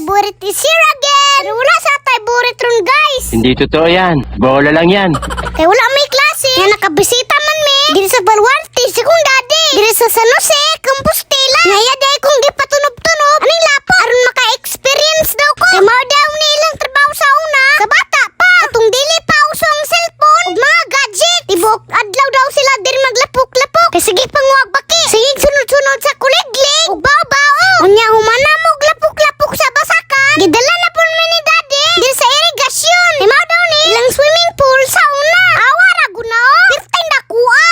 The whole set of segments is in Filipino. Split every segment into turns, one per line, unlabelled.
burit is here again. Pero wala sa tay burit ron guys.
Hindi totoo yan. Bola lang yan.
Kay wala may klase. Nga nakabisita man me. Diri sa Baluarte, si kong daddy. Diri sa San Jose, Compostela. Ngaya day kong gipatunob-tunob. Aning lapo. Aron maka-experience daw ko. Kay mao daw ni ilang trabaho sa una. Sa bata pa. Katong dili pa uso ang cellphone. Ug mga gadget. Tibok adlaw daw sila diri maglapok-lapok. Kay sige panguwag baki. Sige sunod-sunod sa kuliglig. Ug bao-bao. Unya humana mo lapok-lapok sa basakan. Gidala na pun mi ni daddy. Diri sa irigasyon. Kay mao daw ni ilang swimming pool sa una. Awa ra guna. 15 na kuha.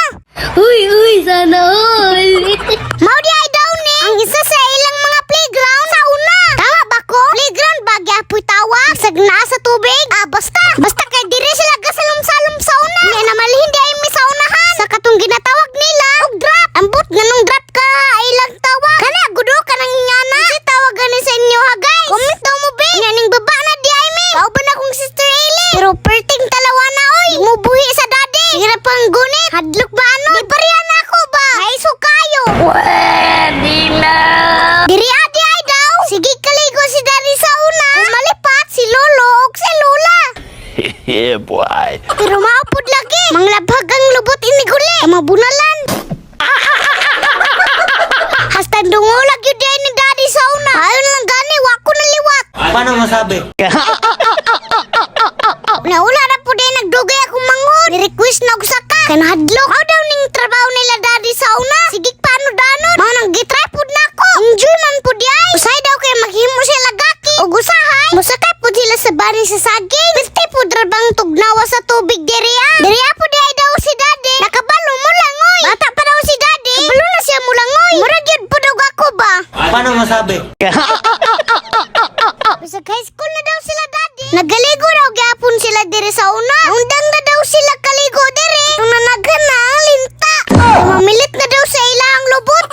Uy, sana all.
Mao di ay daw ni ang isa sa ilang mga playground sa una. Tama ba ko? Playground ba gyapoy tawag? Sag naa sa tubig? Basta kay diri sila gasalom-salom sa una. Nga naman hindi ay mi sa unahan. Sa katong ginatawag nila og drop. Ambot nganong drop ka ilang tawag. Kana gudo ka nang ingana. Si tawag gani sa inyo ha guys. Comment daw mo be. Nganing baba na di ay mi. Kauban akong sister Eli. Pero perting talawa na oy. Di mo buhi sa daddy. Sige pang gunit. Hadlok ba ano? Di parihan ako ba? Maiso kayo.
Pwede na.
Diri adi ay daw. Sige kaligo si daddy sa una. Umalipat si lolo ug si lola.
Yeah, boy.
Pero maupod lagi. Manglabhag ang lubot iniguli. Mabunalan. Hasta dungulag yun din ni daddy sa una. Ayon lang gani, wako na liwat.
Paano masabi?
Naula na po din nagdugay akong manghod. Ni-request na og saka. Kanahadlok. Aw daw ning trabaho nila daddy sa una. Sige paano danon. Mga nang gitry pod na ako. Enjoy man po di ay. Usay daw kay maghimo sila gaki. Og usahay. Musakay po sila sa bani sa saging. Piste po drabang tugnawa sa tubig diri ah. Diri po di ay daw si daddy. Nakabalo mo lang oy. Bata pa daw si daddy. Kabalo na siya mo lang oy. Murag yun po daw ako ba?
Paano masabi?
Sa high school na daw sila daddy. Nagaligo daw gyapon sila diri sa una. Undang na daw sila kaligo diri. Nung nanaghan na ang linta. Mamilit na daw sa ilang lubot.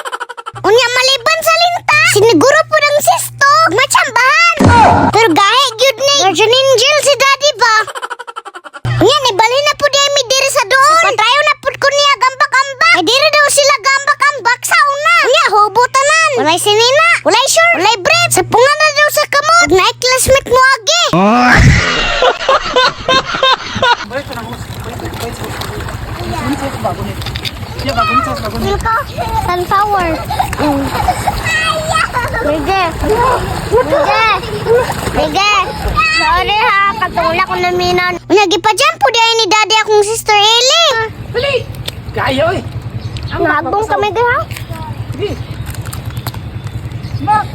Unya maliban sa linta. Siniguro po ng sisto. Matsambahan. Pero gahe gyud ni. Guardian angel si daddy ba? Unya nibali na po di mi diri sa doon. Patrayo na po ko niya gambak-ambak. Ay diri daw sila gambak-ambak sa una. Unya hubutanan. Walay sinina. Walay sure. Walay brief. Sapungan na daw sa kamot. Ug naay classmate mo agi. Milka, sunflower. Bige. Sorry ha, katulak ko naminan. Lagi pa dyan po di ni daddy akong sister Eli.
Bali! Kaya oy!
Nabong kami ha?
Sige! Ma!